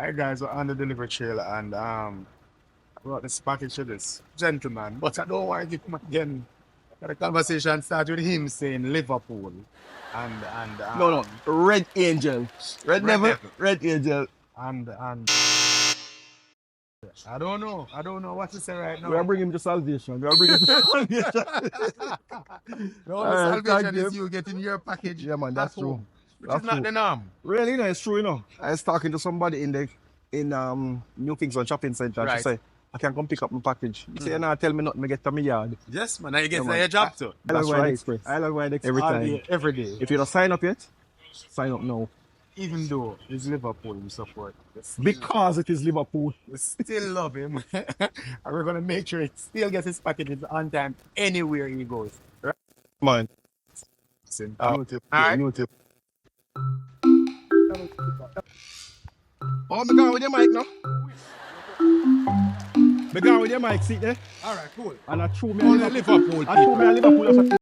Hi guys, we're on the delivery trailer and I brought this package to this gentleman, but I don't want to give him again. The conversation started with him saying Liverpool and No, Red Angel. Red Devil, Devil. Red Angel. and I don't know what to say right now. We are bringing him to salvation. We are bringing him to salvation. The only Alright, salvation thank is you getting your package. Yeah, man, that's at home, true. Which That's is not true. the norm. Really, it's true, I was talking to somebody in New Kingston Shopping Center and she Right. said, I can come pick up my package. You say, nah, tell me nothing, I get to my yard. Yes, man, I guess man. your job too. That's Wide right. Express. I love Wide Express Every all time. day, Every day. If you don't sign up yet, sign up now. Even though it's Liverpool we support. Because it is Liverpool. We still love him. And we're gonna make sure he still gets his packages on time anywhere he goes. Right? Man. All right. Oh, me going with your mic now. Me going with your mic, see there? Alright, cool. And I threw me Only a Liverpool I threw me a Liverpool as a